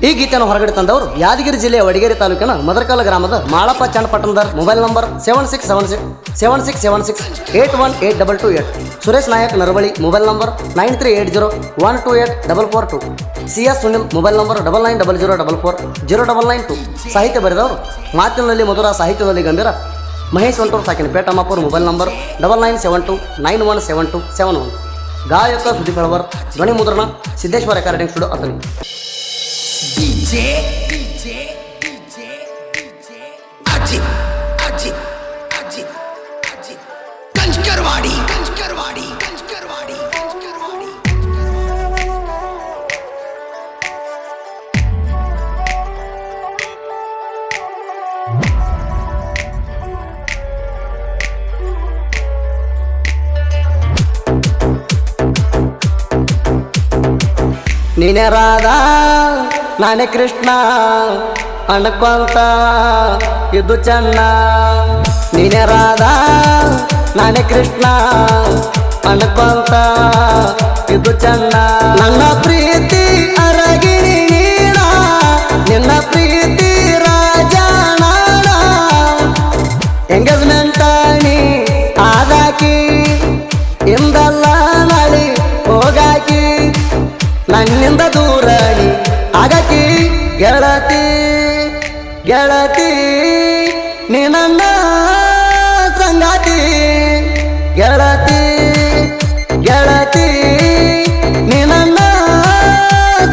ಈ ಗೀತೆಯನ್ನು ಹೊರಗಡೆ ತಂದವರು ಯಾದಗಿರಿ ಜಿಲ್ಲೆಯ ವಡಗೇರಿ ತಾಲೂಕಿನ ಮದರಕಾಲ ಗ್ರಾಮದ Malappa Channapattanadar. Mobile number 7676 Suresh Nayak Narabali. Mobile number 9380128442. CS Sunil. Mobile number 9900440992. ಸಾಹಿತ್ಯ ಬರೆದವರು ಮಾತಿನಲ್ಲಿ ಮಧುರ, ಸಾಹಿತ್ಯದಲ್ಲಿ ಗಂಭೀರ ಮಹೇಶ್ ವಂಟೂರು ಸಾಕಿನ ಪೇಟಮಾಪುರ್. Mobile number 9972917271. ಗಾಯಕ ಸುದೀಪ್ ಹಳವರ್. ಧ್ವನಿ ಮುದ್ರಣ ಸಿದ್ದೇಶ್ವರ ರೆಕಾರ್ಡಿಂಗ್ ಸ್ಟುಡಿಯೋ ಅತನಿ. ನೀನೇ ರಾಧಾ ನಾನೇ ಕೃಷ್ಣ ಅನ್ಕೊಂತ ಇದು ಚೆನ್ನ. ನೀನೇ ರಾಧಾ ನಾನೇ ಕೃಷ್ಣ ಅನ್ಕೊಂತ ಇದು ಚೆನ್ನ. ನನ್ನ ಪ್ರೀತಿ ಅರಗಿಣಿ ನೀಣ, ನಿನ್ನ ಪ್ರೀತಿ ರಾಜ ನಾಣ. ಎಂಗೇಜ್ಮೆಂಟ್ ನೀ ಆದಾಕಿ ಇಂದಲ್ಲ ನಾಳಿ ಹೋಗಾಕಿ. ನನ್ನಿಂದ ದೂರ ನೀ ಆಗಕಿ ಗೆಳತಿ ಗೆಳತಿ, ನೀ ನನ್ನ ಸಂಗಾತಿ. ಗೆಳತಿ ಗೆಳತಿ, ನೀ ನನ್ನ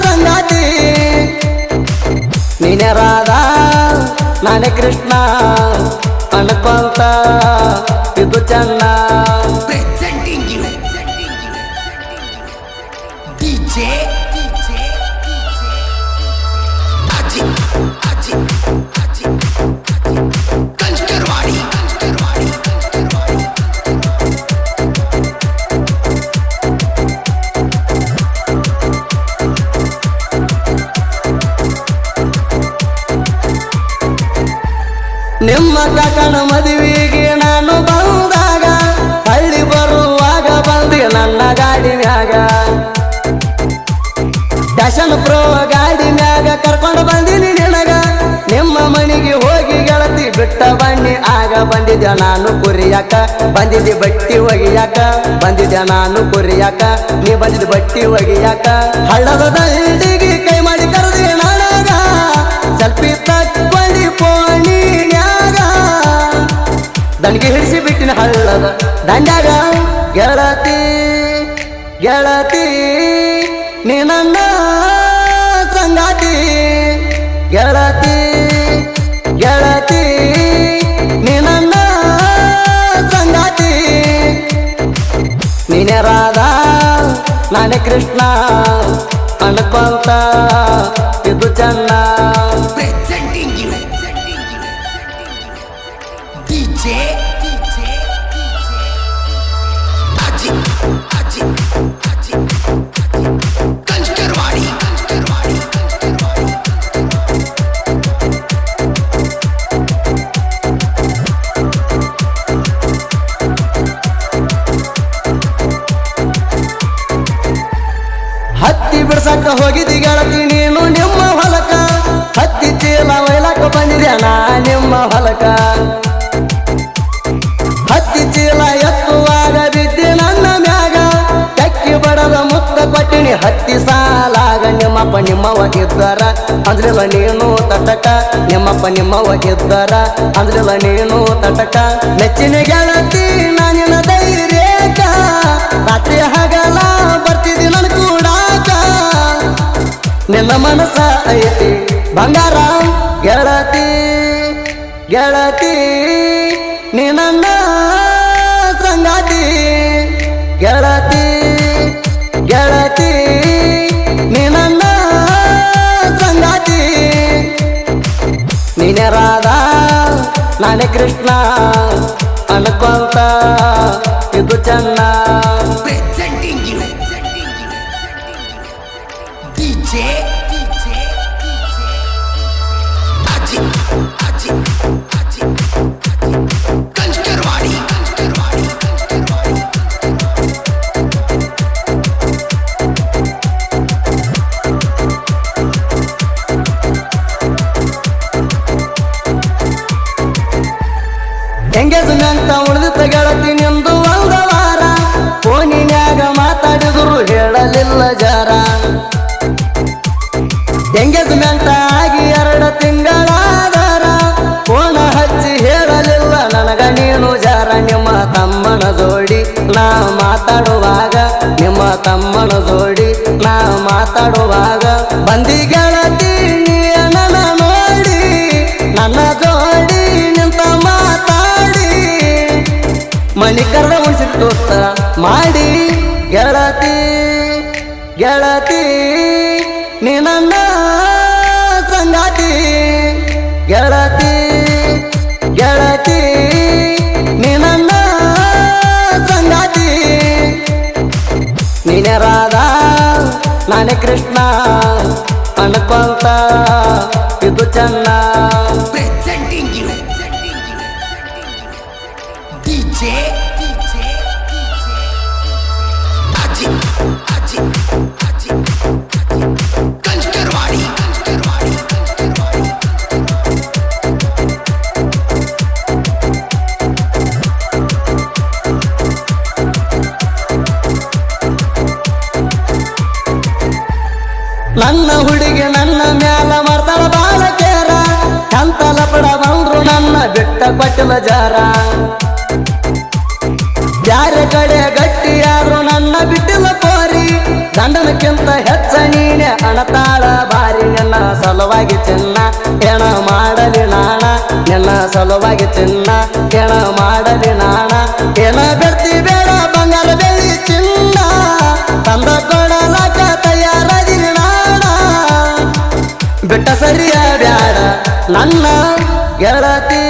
ಸಂಗಾತಿ. ನೀನೇ ರಾಧಾ ನಾನೇ ಕೃಷ್ಣ ಅನ್ಕೊಂತ ಇದು ಚೆನ್ನ. ನಿಮ್ಮ ಕಾಕನ ಮದುವೆಗೆ ನಾನು ಬಂದಾಗ, ಹಳ್ಳಿ ಬರುವಾಗ ಬಂದಿ ನನ್ನ ಗಾಡಿ ಮ್ಯಾಗ. ಫ್ಯಾಷನ್ ಪ್ರೋ ಗಾಡಿ ಮ್ಯಾಗ ಕರ್ಕೊಂಡು ಬಂದಿನಿ ನಿನಗ. ನಿಮ್ಮ ಮನೆಗೆ ಹೋಗಿ ಗೆಳತಿ ಬಿಟ್ಟ ಬನ್ನಿ ಆಗ. ಬಂದಿದ್ದೆ ನಾನು ಕುರಿಯಾಕ, ಬಂದಿದ್ದೆ ಬಟ್ಟಿ ಒಗಿಯಾಕ. ಬಂದಿದ್ದೆ ನಾನು ಕುರಿಯಾಕ, ನೀ ಬಂದಿದ್ದೆ ಬಟ್ಟಿ ಒಗಿಯಾಕ. ಹಳ್ಳದ ದಂಡಿಗೆ ಕೈ ಮಾಡಿ ಕರೆದಿ ನನಗ, ಸೆಲ್ಫಿ ತಕ್ಕೊಂಡಿ ಪೋಣಿನ್ಯಾಗ. ದನಿಗೆ ಹಿಡಿಸಿ ಬಿಟ್ಟಿನ ಹಳ್ಳದ ದಂಡ್ಯಾಗ. ಗೆಳತಿ ಗೆಳತಿ, ನೀ ನನ್ನ ಸಂಗಾತಿ. ಗೆಳತಿ ಗೆಳತಿ, ನೀ ನನ್ನ ಸಂಗಾತಿ. ನೀನೇ ರಾಧಾ ನಾನೇ ಕೃಷ್ಣ ಅನ್ಕೊಂತ ಇದು ಚೆನ್ನ. ಹತ್ತಿ ಬಿಡ್ಸಕ್ಕ ಹೋಗಿದ್ದಿ ಗೆಳತಿ ನೀನು ನಿಮ್ಮ ಹೊಲಕ. ಹತ್ತಿ ಚೀಲ ಒಯ್ಲಕ್ಕ ಬಂದಿದ್ಯಾ ನಾ ನಿಮ್ಮ ಹೊಲಕ. ಹತ್ತಿ ಚೀಲ ಎತ್ತುವಾಗ ಬಿದ್ದಿ ನನ್ನ ಮ್ಯಾಗ. ಟಕ್ಕಿ ಬಡದ ಮುತ್ತ ಕೊಟ್ಟಿನಿ ಹತ್ತಿ ಸಾಲಾಗ. ನಿಮ್ಮಪ್ಪ ನಿಮ್ಮವ ಇದ್ದಾರ ಅಂದ್ರಿಲ್ಲ ನೀನು ತಟಕ. ನಿಮ್ಮಪ್ಪ ನಿಮ್ಮವ ಇದ್ದಾರ ಅಂದ್ರಿಲ್ಲ ನೀನು ತಟಕ. ನೆಚ್ಚಿನ ಗೆಳತಿ ನಾನಿನ ಧೈರ್ಯಕ, ರಾತ್ರಿ ಹಗಲ ಬರ್ತಿದ್ದಿ ನನ್ ಕೂಡಾಕ. ನಿನ್ನ ಮನಸ್ಸ ಐತಿ ಬಂಗಾರ. ಗೆಳತಿ ಗೆಳತಿ, ನೀ ನನ್ನ ಸಂಗಾತಿ. ಗೆಳತಿ ಗೆಳತಿ, ನೀ ನನ್ನ ಸಂಗಾತಿ. ನೀನೇ ರಾಧಾ ನಾನೇ ಕೃಷ್ಣ ಅನ್ಕೊಂತ ಇದು ಚೆನ್ನ. ಮ್ಯಾಂತ ಉಳಿದಿತ್ತ ಗೆಳತಿ ನಿಂದು ಒಂದು ವಾರ ಫೋನಿನ್ಯಾಗ ಮಾತಾಡಿದ್ರು ಹೇಳಲಿಲ್ಲ ಜರ ಎಂಗೇಜ್ಮೆಂಟ್ ಆಗಿ 2 ತಿಂಗಳಾದರ ಫೋನ ಹಚ್ಚಿ ಹೇಳಲಿಲ್ಲ ನನಗ ನೀನು ಜರ ನಿಮ್ಮ ತಮ್ಮನ ಜೋಡಿ ನಾ ಮಾತಾಡುವಾಗ ನಿಮ್ಮ ತಮ್ಮನ ಜೋಡಿ ನಾ ಮಾತಾಡುವಾಗ ಬಂದಿ ಗೆಳತಿ ನೀ ನನ್ನ ನೋಡಿ ನನ್ನ ಜೋಡಿ ನಿಂತ ಮಾತಾಡಿ ಮನಿ ಕರ್ದ ಉಣಿಸಿಟ್ಟು ಮಾಡಿ ಗೆಳತಿ ಗೆಳತಿ ನೀ ನನ್ನ ಸಂಗಾತಿ ಗೆಳತಿ ಗೆಳತಿ ನೀ ನನ್ನ ಸಂಗಾತಿ ನೀನೆ ರಾಧಾ ನಾನೇ ಕೃಷ್ಣ ಅನ್ಕೊಂತ ಇದು ಚೆನ್ನ ನನ್ನ ಹುಡುಗಿ ನನ್ನ ಮ್ಯಾಲ ಮಾಡ್ತಾಳ ಬಾಳ ಕೇರ ಅಂತ ಲಪಡ ಬಂದ್ರು ನನ್ನ ಬಿಟ್ಟ ಕೊಟ್ಟಿಲ್ಲ ಜಾರ ಬ್ಯಾರೆ ಕಡೆ ಗಟ್ಟಿಯಾದ್ರು ನನ್ನ ಬಿಟ್ಟಿಲ್ಲ ಕೋರಿ ಗಂಡನಕ್ಕಿಂತ ಹೆಚ್ಚ ನೀನೆ ಅಣತಾಳ ಬಾರಿ ನಿನ್ನ ಸಲುವಾಗಿ ಚಿನ್ನ ಏನ ಮಾಡಲಿ ನಾಣ ನಿನ್ನ ಸಲುವಾಗಿ ಚಿನ್ನ ಏನ ಮಾಡಲಿ ನಾಣ ಏನ ಬೆರ್ತಿ ಬೇಡ ಬಂಗಾರ ಬೆಳ್ಳಿ ಚಿನ್ನ ತಂದ ಕೊಡಲಾಕ ತಯಾರದಿನಿ ನಾಣ ಬಿಟ್ಟ ಸರಿಯ ಬ್ಯಾಡ ನನ್ನ ಗೆಳತಿ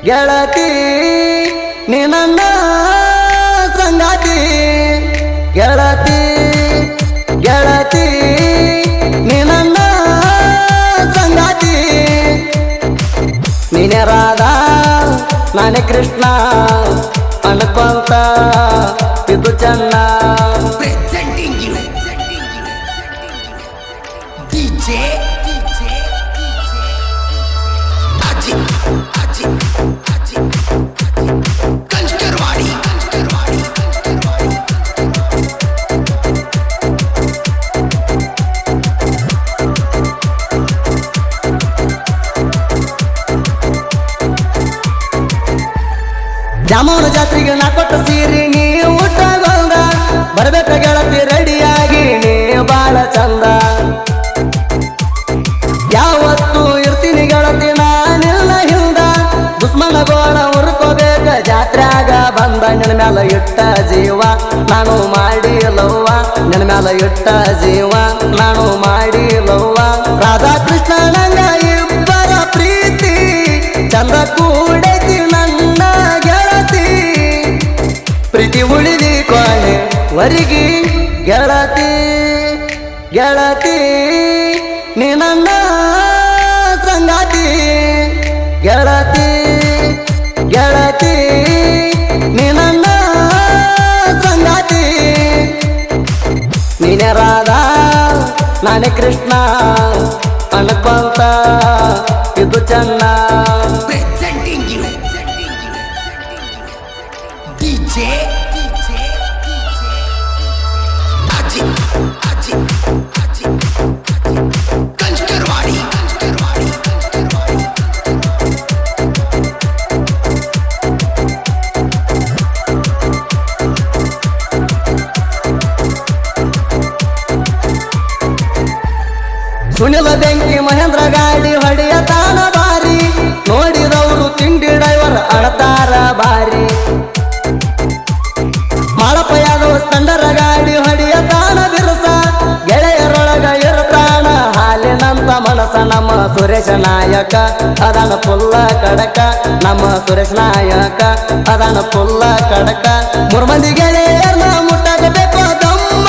ಗೆಳತಿ ನೀ ನನ್ನ ಸಂಗಾತಿ ಗೆಳತಿ ಗೆಳತಿ ನೀ ನನ್ನ ಸಂಗಾತಿ ನೀನೆ ರಾಧಾ ನಾನೇ ಕೃಷ್ಣ ಅನ್ಕೊಂತ ಇದು ಚೆನ್ನ ಜಾಮೂನ ಜಾತ್ರೆಗೆ ನಾ ಕೊಟ್ಟ ಸೀರಿ ನೀ ಊಟಗೊಂದ ಬರ್ಬೇಕ ಗೆಳತಿ ರೆಡಿಯಾಗಿ ನೀ ಬಾಳ ಚಂದ ಯಾವತ್ತು ಇರ್ತೀನಿ ಗೆಳತಿ ನಾನಿಲ್ಲ ಹಿಂದ ದುಸ್ಮನಗೋಳ ಉರ್ಕೋಬೇಕ ಜಾತ್ರ್ಯಾಗ ಬಂದ ನಿನ್ನ ಮ್ಯಾಲ ಇಟ್ಟ ಜೀವ ನಾನು ಮಾಡಿ ಲವ್ವ ನಿನ್ನ ಮ್ಯಾಲ ಇಟ್ಟ ಜೀವ ನಾನು ಮಾಡಿ ಲವ್ವ ರಾಧಾ ಕೃಷ್ಣ ನಂಗ ಇಬ್ಬರ ಪ್ರೀತಿ ಚಂದ ಕೂಡೈತಿ ನನ್ನ ಗೆಳತಿ ಪ್ರೀತಿ ಉಳಿದಿ ಕೊನೆ ವರಿಗಿ ಗೆಳತಿ ಗೆಳತಿ ನೀ ನನ್ನ ಸಂಗಾತಿ ಗೆಳತಿ ಗೆಳತಿ ನೀ ನನ್ನ ಸಂಗಾತಿ ನೀನೆ ರಾಧಾ ನಾನೇ ಕೃಷ್ಣ ಅನ್ಕೊಂತ ಇದು ಚೆನ್ನ ಸುನಿಲ ಬೆಂಕಿ ಮಹೇಂದ್ರ ಗಾಡಿ ಹೊಡೆಯ ತಾನ ಬಾರಿ ನೋಡಿದವರು ತಿಂಡಿ ಡ್ರೈವರ್ ಅಳತಾರ ಬಾರಿ ಮಾಳಪ್ಪ ಯಾದವ ಸ್ಪೆಂಡರ ಗಾಡಿ ಹೊಡೆಯ ತಾನ ಬಿರುಸ ಗೆಳೆಯರೊಳಗ ಇರ್ತಾನ ಹಾಲಿನಂತ ಮನಸ ನಮ್ಮ ಸುರೇಶ ನಾಯಕ ಅದನ ಪುಲ್ಲ ಕಡಕ ನಮ್ಮ ಸುರೇಶ ನಾಯಕ ಅದನ ಪುಲ್ಲ ಕಡಕ 3 ಮಂದಿ ಗೆಳೆಯರ್ನ ಮುಟ್ಟಬೇಕು ದಮ್ಮ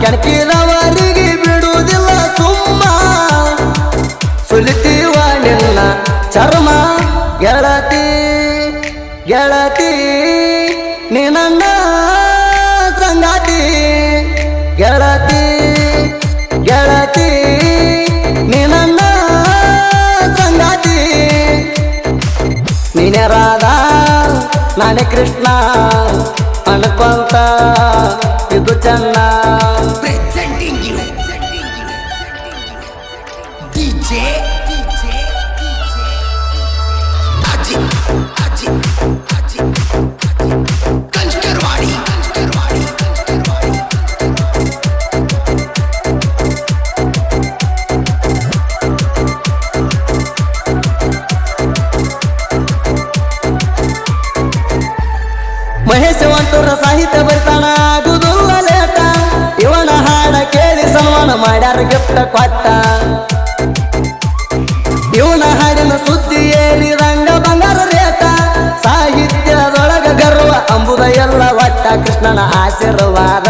ಕೆಣಕಿದವರಿಗೆ ಬಿಡುವುದಿಲ್ಲ ಸುಮ್ಮ ಸುಲಿತೀವ ನಿನ್ನ ಚರ್ಮ ಗೆಳತಿ ಗೆಳತಿ ನೀ ನನ್ನ ಸಂಗಾತಿ ಗೆಳತಿ ಗೆಳತಿ ನೀ ನನ್ನ ಸಂಗಾತಿ ನೀನೆ ರಾಧಾ ನಾನೇ ಕೃಷ್ಣ ಅನ್ಕೊಂತ ಇದು ಚೆನ್ನ. Presenting you DJ Ajit Kanchkarwadi. Mahesh ವಂತೂರ ಸಾಹಿತ್ಯ ಬರ್ತಾನ ಆಗುದಿಲ್ಲ ಲೇಟ. ಇವನ ಹಾಡ ಕೇಳಿ ಸನ್ಮಾನ ಮಾಡ್ಯಾರ ಗಿಫ್ಟ್ ಕೊಟ್ಟ. ಇವನ ಹಾಡಿನ ಸುದ್ದಿ ಏರಿ ರಂಗ ಬಂಗಾರ ರೇಟ. ಸಾಹಿತ್ಯದೊಳಗ ಗರ್ವ ಅಂಬುದ ಎಲ್ಲ ಒಟ್ಟ. ಕೃಷ್ಣನ ಆಶೀರ್ವಾದ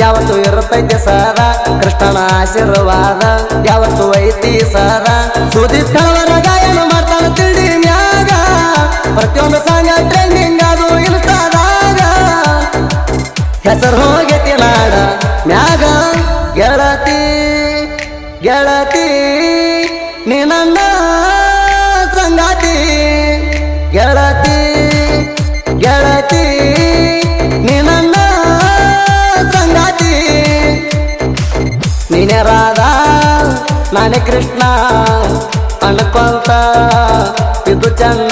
ಯಾವತ್ತು ಇರುತ್ತೈತೆ ಸದ. ಕೃಷ್ಣನ ಆಶೀರ್ವಾದ ಯಾವತ್ತು ಐತಿ ಸದ. ಸುದೀಪ್ ಕಳವರ ಗಾಯನ ಮಾಡ್ತಾನ ತಿಳಿ ಮ್ಯಾಗ. ಪ್ರತಿಯೊಂದು ಸಾಂಗ ಟ್ರೆಂಡಿಂಗ್ ಅದು ಇನ್ಸ್ಟಾದಾಗ. ಹೆಸರು ಹೋಗೈತಿ ನಾಡ ಮ್ಯಾಗ. ಗೆಳತಿ ಗೆಳತಿ ನೀ ನನ್ನ ಸಂಗಾತಿ. ಗೆಳತಿ ಗೆಳತಿ ನೀ ನನ್ನ ಸಂಗಾತಿ. ನೀನೇ ರಾಧಾ ನಾನೇ ಕೃಷ್ಣ ಅನ್ಕೊಂತ ಇದು ಚೆನ್ನ.